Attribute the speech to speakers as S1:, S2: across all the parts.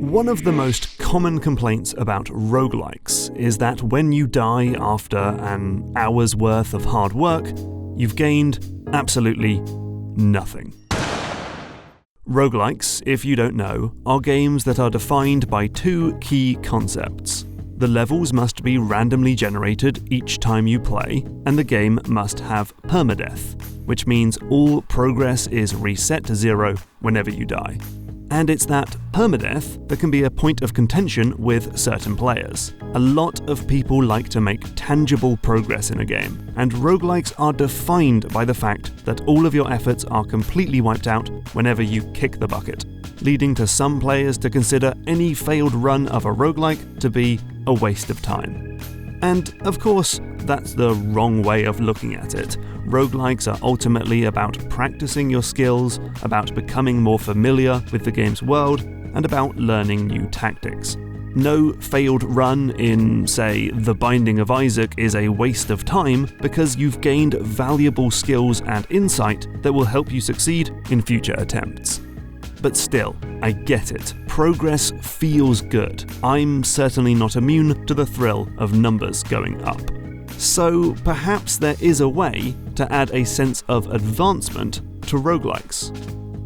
S1: One of the most common complaints about roguelikes is that when you die after an hour's worth of hard work, you've gained absolutely nothing. Roguelikes, if you don't know, are games that are defined by two key concepts. The levels must be randomly generated each time you play, and the game must have permadeath, which means all progress is reset to 0 whenever you die. And it's that permadeath that can be a point of contention with certain players. A lot of people like to make tangible progress in a game, and roguelikes are defined by the fact that all of your efforts are completely wiped out whenever you kick the bucket, leading to some players to consider any failed run of a roguelike to be a waste of time. And of course, that's the wrong way of looking at it. Roguelikes are ultimately about practicing your skills, about becoming more familiar with the game's world, and about learning new tactics. No failed run in, say, The Binding of Isaac is a waste of time because you've gained valuable skills and insight that will help you succeed in future attempts. But still, I get it. Progress feels good. I'm certainly not immune to the thrill of numbers going up. So perhaps there is a way to add a sense of advancement to roguelikes.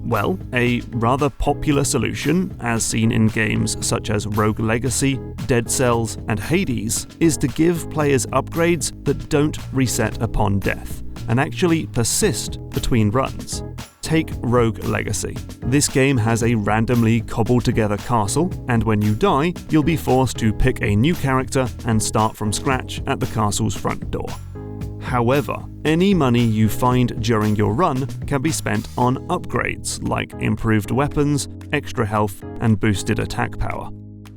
S1: Well, a rather popular solution, as seen in games such as Rogue Legacy, Dead Cells, and Hades, is to give players upgrades that don't reset upon death, and actually persist between runs. Take Rogue Legacy. This game has a randomly cobbled together castle, and when you die, you'll be forced to pick a new character and start from scratch at the castle's front door. However, any money you find during your run can be spent on upgrades like improved weapons, extra health, and boosted attack power.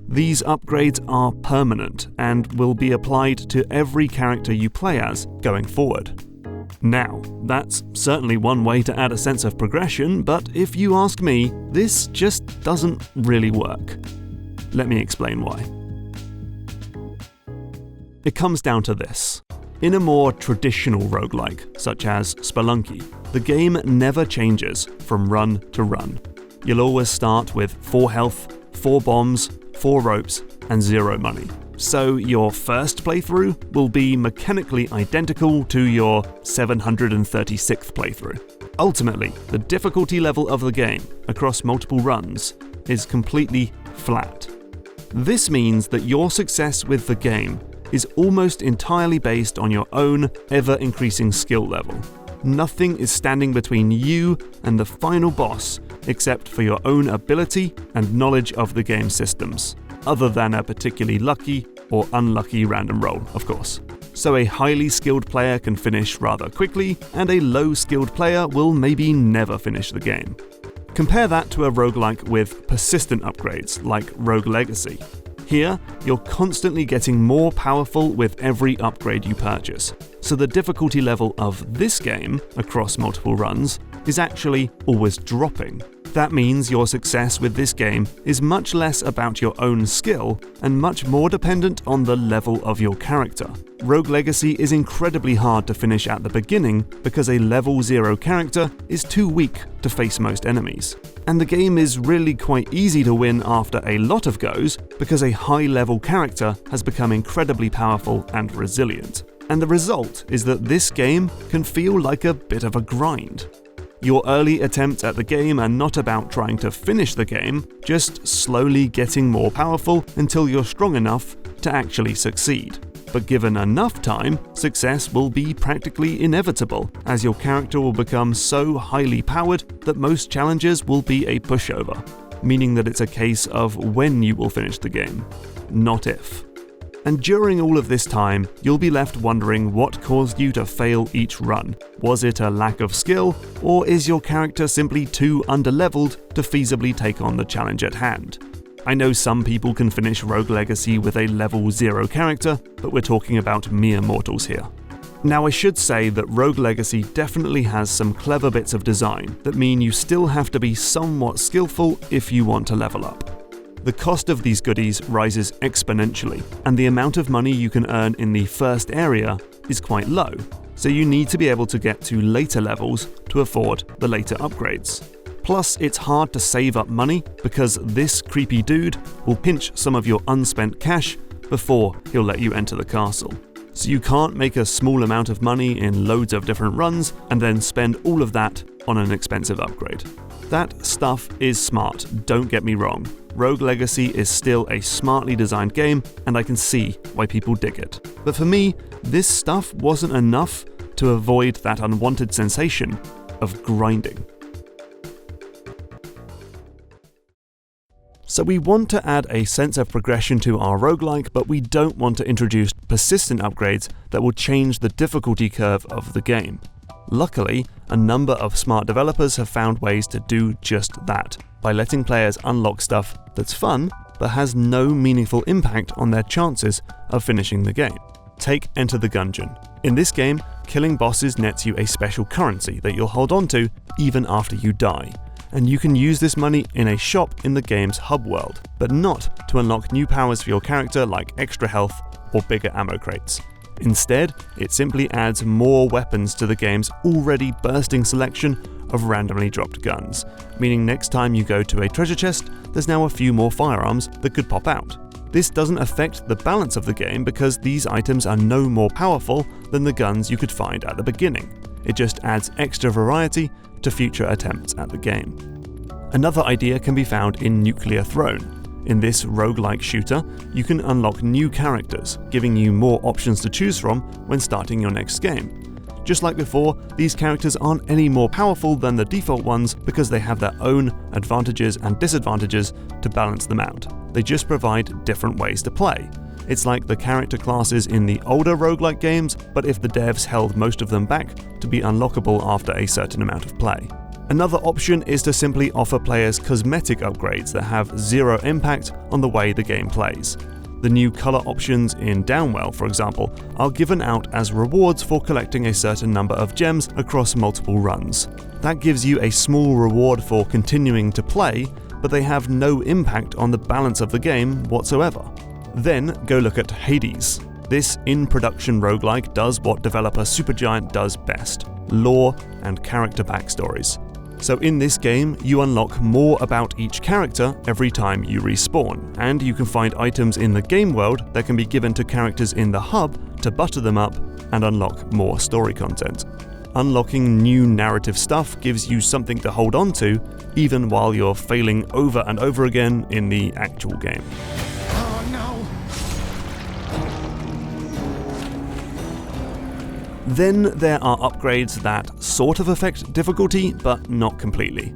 S1: These upgrades are permanent and will be applied to every character you play as going forward. Now, that's certainly one way to add a sense of progression, but if you ask me, this just doesn't really work. Let me explain why. It comes down to this. In a more traditional roguelike, such as Spelunky, the game never changes from run to run. You'll always start with 4 health, 4 bombs, 4 ropes, and 0 money. So your first playthrough will be mechanically identical to your 736th playthrough. Ultimately, the difficulty level of the game across multiple runs is completely flat. This means that your success with the game is almost entirely based on your own ever-increasing skill level. Nothing is standing between you and the final boss except for your own ability and knowledge of the game systems, other than a particularly lucky or unlucky random roll, of course. So a highly skilled player can finish rather quickly, and a low-skilled player will maybe never finish the game. Compare that to a roguelike with persistent upgrades, like Rogue Legacy. Here, you're constantly getting more powerful with every upgrade you purchase, so the difficulty level of this game, across multiple runs, is actually always dropping. That means your success with this game is much less about your own skill and much more dependent on the level of your character. Rogue Legacy is incredibly hard to finish at the beginning because a level 0 character is too weak to face most enemies. And the game is really quite easy to win after a lot of goes because a high-level character has become incredibly powerful and resilient. And the result is that this game can feel like a bit of a grind. Your early attempts at the game are not about trying to finish the game, just slowly getting more powerful until you're strong enough to actually succeed. But given enough time, success will be practically inevitable, as your character will become so highly powered that most challenges will be a pushover, meaning that it's a case of when you will finish the game, not if. And during all of this time, you'll be left wondering what caused you to fail each run. Was it a lack of skill, or is your character simply too underleveled to feasibly take on the challenge at hand? I know some people can finish Rogue Legacy with a level 0 character, but we're talking about mere mortals here. Now, I should say that Rogue Legacy definitely has some clever bits of design that mean you still have to be somewhat skillful if you want to level up. The cost of these goodies rises exponentially, and the amount of money you can earn in the first area is quite low, so you need to be able to get to later levels to afford the later upgrades. Plus, it's hard to save up money because this creepy dude will pinch some of your unspent cash before he'll let you enter the castle. So you can't make a small amount of money in loads of different runs and then spend all of that on an expensive upgrade. That stuff is smart, don't get me wrong. Rogue Legacy is still a smartly designed game, and I can see why people dig it. But for me, this stuff wasn't enough to avoid that unwanted sensation of grinding. So we want to add a sense of progression to our roguelike, but we don't want to introduce persistent upgrades that will change the difficulty curve of the game. Luckily, a number of smart developers have found ways to do just that, by letting players unlock stuff that's fun, but has no meaningful impact on their chances of finishing the game. Take Enter the Gungeon. In this game, killing bosses nets you a special currency that you'll hold on to even after you die, and you can use this money in a shop in the game's hub world, but not to unlock new powers for your character like extra health or bigger ammo crates. Instead, it simply adds more weapons to the game's already bursting selection of randomly dropped guns, meaning next time you go to a treasure chest, there's now a few more firearms that could pop out. This doesn't affect the balance of the game because these items are no more powerful than the guns you could find at the beginning. It just adds extra variety to future attempts at the game. Another idea can be found in Nuclear Throne. In this roguelike shooter, you can unlock new characters, giving you more options to choose from when starting your next game. Just like before, these characters aren't any more powerful than the default ones because they have their own advantages and disadvantages to balance them out. They just provide different ways to play. It's like the character classes in the older roguelike games, but if the devs held most of them back to be unlockable after a certain amount of play. Another option is to simply offer players cosmetic upgrades that have zero impact on the way the game plays. The new color options in Downwell, for example, are given out as rewards for collecting a certain number of gems across multiple runs. That gives you a small reward for continuing to play, but they have no impact on the balance of the game whatsoever. Then go look at Hades. This in-production roguelike does what developer Supergiant does best: lore and character backstories. So in this game, you unlock more about each character every time you respawn, and you can find items in the game world that can be given to characters in the hub to butter them up and unlock more story content. Unlocking new narrative stuff gives you something to hold on to, even while you're failing over and over again in the actual game. Then there are upgrades that sort of affect difficulty, but not completely.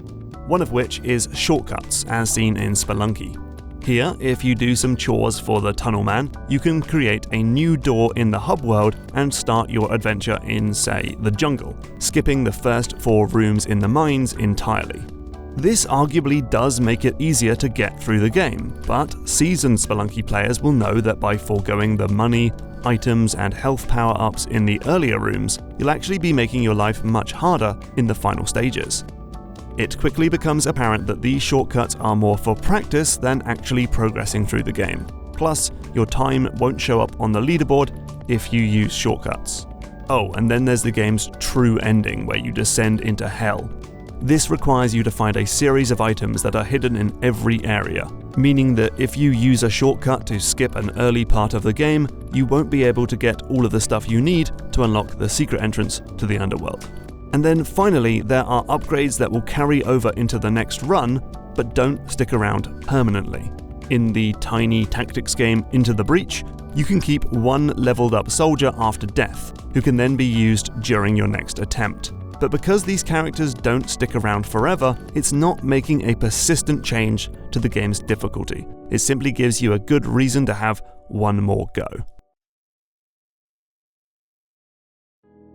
S1: One of which is shortcuts, as seen in Spelunky. Here, if you do some chores for the Tunnel Man, you can create a new door in the hub world and start your adventure in, say, the jungle, skipping the first 4 rooms in the mines entirely. This arguably does make it easier to get through the game, but seasoned Spelunky players will know that by foregoing the money, items and health power-ups in the earlier rooms, you'll actually be making your life much harder in the final stages. It quickly becomes apparent that these shortcuts are more for practice than actually progressing through the game. Plus, your time won't show up on the leaderboard if you use shortcuts. Oh, and then there's the game's true ending, where you descend into hell. This requires you to find a series of items that are hidden in every area, meaning that if you use a shortcut to skip an early part of the game, you won't be able to get all of the stuff you need to unlock the secret entrance to the underworld. And then finally, there are upgrades that will carry over into the next run, but don't stick around permanently. In the tiny tactics game Into the Breach, you can keep one leveled up soldier after death, who can then be used during your next attempt. But because these characters don't stick around forever, it's not making a persistent change to the game's difficulty. It simply gives you a good reason to have one more go.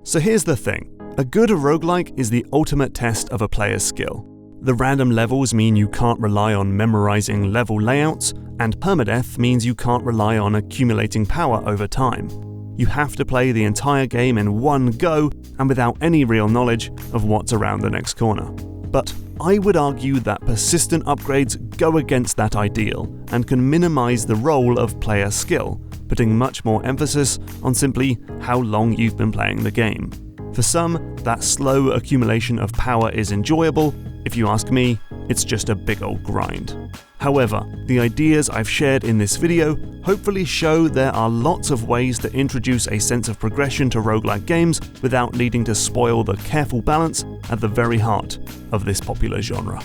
S1: So here's the thing. A good roguelike is the ultimate test of a player's skill. The random levels mean you can't rely on memorizing level layouts, and permadeath means you can't rely on accumulating power over time. You have to play the entire game in one go and without any real knowledge of what's around the next corner. But I would argue that persistent upgrades go against that ideal and can minimize the role of player skill, putting much more emphasis on simply how long you've been playing the game. For some, that slow accumulation of power is enjoyable. If you ask me, it's just a big old grind. However, the ideas I've shared in this video hopefully show there are lots of ways to introduce a sense of progression to roguelike games without needing to spoil the careful balance at the very heart of this popular genre.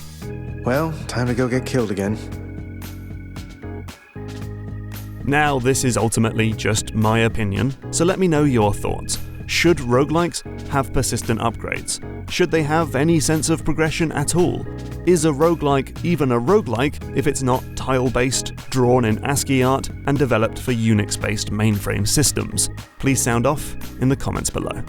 S2: Well, time to go get killed again.
S1: Now, this is ultimately just my opinion, so let me know your thoughts. Should roguelikes have persistent upgrades? Should they have any sense of progression at all? Is a roguelike even a roguelike if it's not tile-based, drawn in ASCII art, and developed for Unix-based mainframe systems? Please sound off in the comments below.